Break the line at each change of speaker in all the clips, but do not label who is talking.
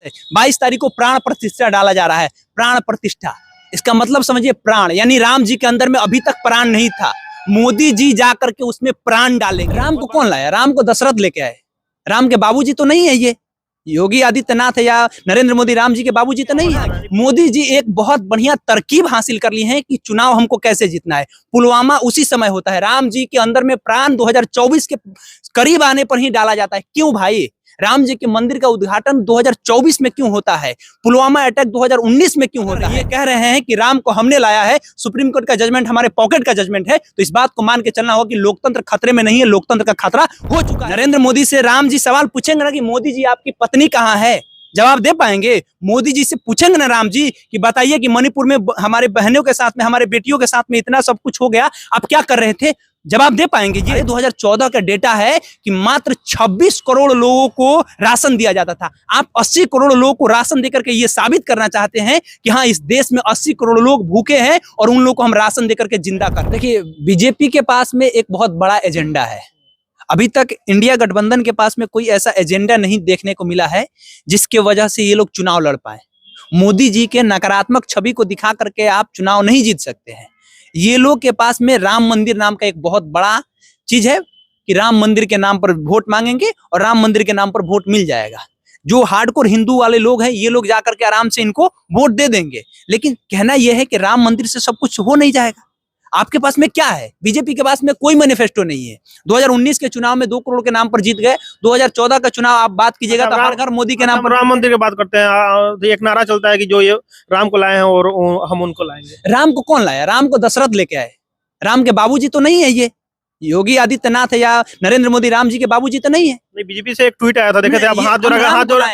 है। 22 तारीख को प्राण प्रतिष्ठा डाला जा रहा है। प्राण प्रतिष्ठा, इसका मतलब समझिए प्राण, यानी राम जी के अंदर में अभी तक प्राण नहीं था, मोदी जी जा करके उसमें प्राण डालेंगे। राम को कौन लाया? राम को दशरथ लेके आए। राम के बाबूजी तो नहीं है ये योगी आदित्यनाथ है या नरेंद्र मोदी, राम जी के बाबूजी तो नहीं है। मोदी जी एक बहुत बढ़िया तरकीब हासिल कर ली है कि चुनाव हमको कैसे जीतना है। पुलवामा उसी समय होता है, राम जी के अंदर में प्राण 2024 के करीब आने पर ही डाला जाता है। क्यों भाई? राम जी के मंदिर का उद्घाटन 2024 में क्यों होता है? पुलवामा अटैक 2019 में क्यों होता है? ये कह रहे हैं कि राम को हमने लाया है, सुप्रीम कोर्ट का जजमेंट हमारे पॉकेट का जजमेंट है, तो इस बात को मान के चलना होगा कि लोकतंत्र खतरे में नहीं है, लोकतंत्र का खतरा हो चुका है। नरेंद्र मोदी से राम जी सवाल पूछेंगे ना कि मोदी जी आपकी पत्नी कहाँ है, जवाब दे पाएंगे? मोदी जी से पूछेंगे ना राम जी कि बताइए कि मणिपुर में हमारे बहनों के साथ में, हमारे बेटियों के साथ में इतना सब कुछ हो गया, आप क्या कर रहे थे? जवाब दे पाएंगे? ये 2014 का डेटा है कि मात्र 26 करोड़ लोगों को राशन दिया जाता था। आप 80 करोड़ लोगों को राशन देकर के ये साबित करना चाहते हैं कि हाँ, इस देश में 80 करोड़ लोग भूखे हैं और उन लोगों को हम राशन देकर के जिंदा कर। देखिए, बीजेपी के पास में एक बहुत बड़ा एजेंडा है। अभी तक इंडिया गठबंधन के पास में कोई ऐसा एजेंडा नहीं देखने को मिला है जिसके वजह से ये लोग चुनाव लड़ पाए। मोदी जी के नकारात्मक छवि को दिखा करके आप चुनाव नहीं जीत सकते हैं। ये लोग के पास में राम मंदिर नाम का एक बहुत बड़ा चीज है कि राम मंदिर के नाम पर वोट मांगेंगे और राम मंदिर के नाम पर वोट मिल जाएगा। जो हार्डकोर हिंदू वाले लोग हैं, ये लोग जाकर के आराम से इनको वोट दे देंगे। लेकिन कहना यह है कि राम मंदिर से सब कुछ हो नहीं जाएगा। आपके पास में क्या है? बीजेपी के पास में कोई मैनिफेस्टो नहीं है। 2019 के चुनाव में 2 करोड़ के नाम पर जीत गए। 2014 का चुनाव आप बात कीजिएगा तो हर घर मोदी के नाम पर।
राम मंदिर की बात करते हैं, एक नारा चलता है कि जो ये राम को लाए हैं और हम उनको लाएंगे।
राम को कौन लाया? राम को दशरथ लेके आए। राम के बाबूजी तो नहीं है ये योगी आदित्यनाथ है या नरेंद्र मोदी, राम जी के बाबूजी तो नहीं है।
नहीं, बीजेपी से एक ट्वीट आया था, देखे थे आप, हाथ जोड़ा के चल रहा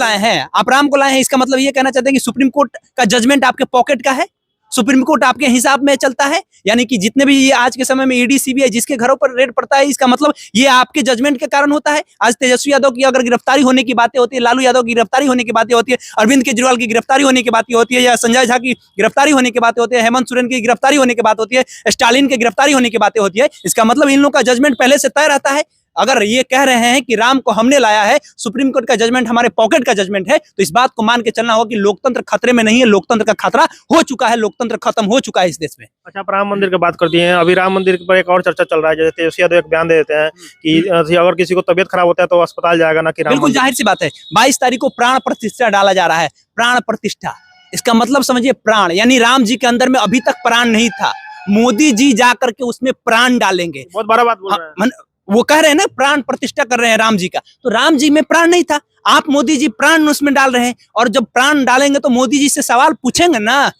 है। आप राम को लाए
हैं, इसका मतलब ये कहना चाहते हैं कि सुप्रीम कोर्ट का जजमेंट आपके पॉकेट का है, सुप्रीम कोर्ट आपके हिसाब में चलता है। यानी कि जितने भी ये आज के समय में ईडी सीबीआई जिसके घरों पर रेड पड़ता है, इसका मतलब ये आपके जजमेंट के कारण होता है। आज तेजस्वी यादव की अगर गिरफ्तारी होने की बातें होती है, लालू यादव की गिरफ्तारी होने की बातें होती है, अरविंद केजरीवाल की गिरफ्तारी होने की बातें होती है, या संजय झा की गिरफ्तारी होने की बातें होती है, हेमंत सोरेन की गिरफ्तारी होने की बात होती है, स्टालिन की गिरफ्तारी होने की बातें होती है, इसका मतलब इन लोगों का जजमेंट पहले से तय रहता है। अगर ये कह रहे हैं कि राम को हमने लाया है, सुप्रीम कोर्ट का जजमेंट हमारे पॉकेट का जजमेंट है, तो इस बात को मान के चलना होगा कि लोकतंत्र खतरे में नहीं है, लोकतंत्र का खतरा हो चुका है, लोकतंत्र खत्म हो चुका है इस देश में।
अच्छा, आप राम मंदिर की बात करती हैं, अभी राम मंदिर पर एक और चर्चा चल रहा है, जैसे तेजस्वी यादव एक बयान दे देते हैं कि अगर किसी को तबियत खराब होता है तो अस्पताल जाएगा ना कि राम।
बिल्कुल जाहिर सी बात है। 22 तारीख को प्राण प्रतिष्ठा डाला जा रहा है। प्राण प्रतिष्ठा, इसका मतलब समझिए प्राण, यानी राम जी के अंदर में अभी तक प्राण नहीं था, मोदी जी जा करके उसमें प्राण डालेंगे।
बहुत बड़ा बात बोल रहे हैं।
वो कह रहे हैं ना प्राण प्रतिष्ठा कर रहे हैं राम जी का, तो राम जी में प्राण नहीं था, आप मोदी जी प्राण उसमें डाल रहे हैं। और जब प्राण डालेंगे तो मोदी जी से सवाल पूछेंगे ना,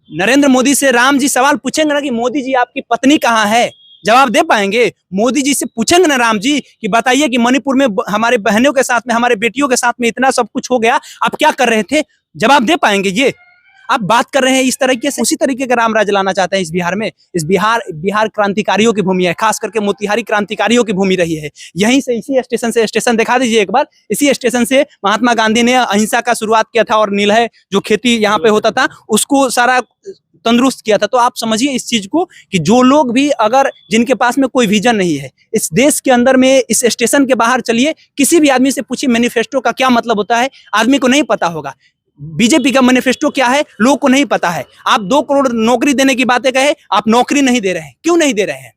नरेंद्र मोदी से राम जी सवाल पूछेंगे ना कि मोदी जी आपकी पत्नी कहाँ है, जवाब दे पाएंगे? मोदी जी से पूछेंगे ना राम जी कि बताइए कि मणिपुर में हमारे बहनों के साथ में, हमारे बेटियों के साथ में इतना सब कुछ हो गया, आप क्या कर रहे थे? जवाब दे पाएंगे? ये आप बात कर रहे हैं इस तरीके से, उसी तरीके का राम राज लाना चाहते हैं इस बिहार में। इस बिहार क्रांतिकारियों की भूमि है, खास करके मोतिहारी क्रांतिकारियों की भूमि रही है। यहीं से, इसी स्टेशन से, स्टेशन दिखा दीजिए एक बार, इसी स्टेशन से महात्मा गांधी ने अहिंसा का शुरुआत किया था और नीलय जो खेती यहाँ पे होता था उसको सारा तंदुरुस्त किया था। तो आप समझिए इस चीज को कि जो लोग भी अगर जिनके पास में कोई विजन नहीं है इस देश के अंदर में, इस स्टेशन के बाहर चलिए, किसी भी आदमी से पूछिए मैनिफेस्टो का क्या मतलब होता है, आदमी को नहीं पता होगा। बीजेपी का मैनिफेस्टो क्या है लोगों को नहीं पता है। आप 2 करोड़ नौकरी देने की बातें कहे, आप नौकरी नहीं दे रहे हैं। क्यों नहीं दे रहे हैं?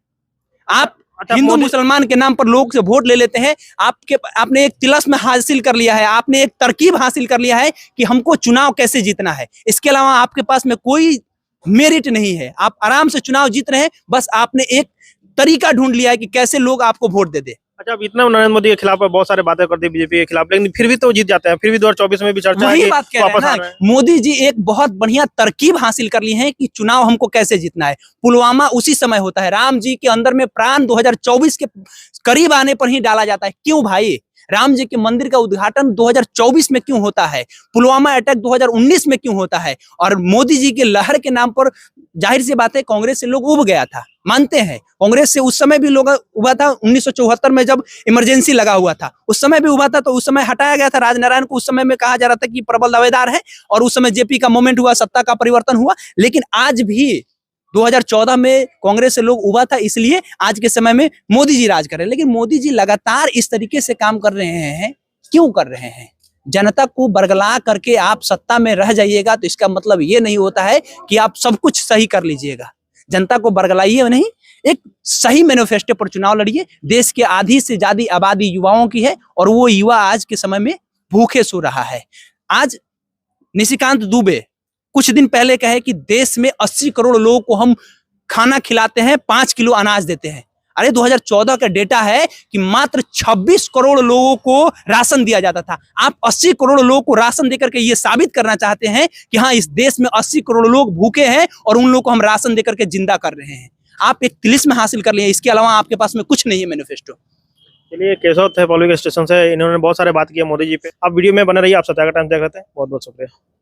आप हिंदू मुसलमान के नाम पर लोग से वोट ले लेते हैं। आपने एक तिलस्म हासिल कर लिया है, आपने एक तरकीब हासिल कर लिया है कि हमको चुनाव कैसे जीतना है। इसके अलावा आपके पास में कोई मेरिट नहीं है, आप आराम से चुनाव जीत रहे हैं, बस आपने एक तरीका ढूंढ लिया है कि कैसे लोग आपको वोट दे दे।
अच्छा, अब इतना नरेंद्र मोदी के खिलाफ बहुत सारे बातें करती है बीजेपी के खिलाफ, लेकिन फिर भी तो जीत जाते हैं। फिर भी 2024 में भी चर्चा है कि वापस आ रहे हैं।
मोदी जी एक बहुत बढ़िया तरकीब हासिल कर ली है कि चुनाव हमको कैसे जीतना है। पुलवामा उसी समय होता है, राम जी के अंदर में प्राण 2024 के करीब आने पर ही डाला जाता है। क्यों भाई? राम जी के मंदिर का उद्घाटन 2024 में क्यों होता है? पुलवामा अटैक 2019 में क्यों होता है? और मोदी जी के लहर के नाम पर जाहिर सी बात है कांग्रेस से लोग उब गया था, मानते हैं। कांग्रेस से उस समय भी लोग उबा था, 1974 में जब इमरजेंसी लगा हुआ था उस समय भी उबा था, तो उस समय हटाया गया था राजनारायण को। उस समय में कहा जा रहा था कि प्रबल दावेदार है, और उस समय जेपी का मूवमेंट हुआ, सत्ता का परिवर्तन हुआ। लेकिन आज भी 2014 में कांग्रेस से लोग उबा था, इसलिए आज के समय में मोदी जी राज कर रहे हैं। लेकिन मोदी जी लगातार इस तरीके से काम कर रहे हैं, क्यों कर रहे हैं? जनता को बरगला करके आप सत्ता में रह जाइएगा तो इसका मतलब ये नहीं होता है कि आप सब कुछ सही कर लीजिएगा। जनता को बरगलाइए नहीं, एक सही मैनिफेस्टो पर चुनाव लड़िए। देश के आधी से ज्यादा आबादी युवाओं की है और वो युवा आज के समय में भूखे सो रहा है। आज निशिकांत दुबे कुछ दिन पहले कहे कि देश में 80 करोड़ लोगों को हम खाना खिलाते हैं, 5 किलो अनाज देते हैं। अरे 2014 का डेटा है कि मात्र 26 करोड़ लोगों को राशन दिया जाता था। आप 80 करोड़ लोगों को राशन देकर के ये साबित करना चाहते हैं कि हाँ, इस देश में 80 करोड़ लोग भूखे हैं और उन लोगों को हम राशन देकर के जिंदा कर रहे हैं। आप एक तिलिस्म हासिल कर लिए, इसके अलावा आपके पास में कुछ नहीं है मैनिफेस्टो।
चलिए, केशव थे पब्लिक स्टेशन से, इन्होंने बहुत सारे बात की है मोदी जी पे। आप वीडियो में बने रहिए, आप सत्याग्रह टाइम देख रहे थे। बहुत बहुत शुक्रिया।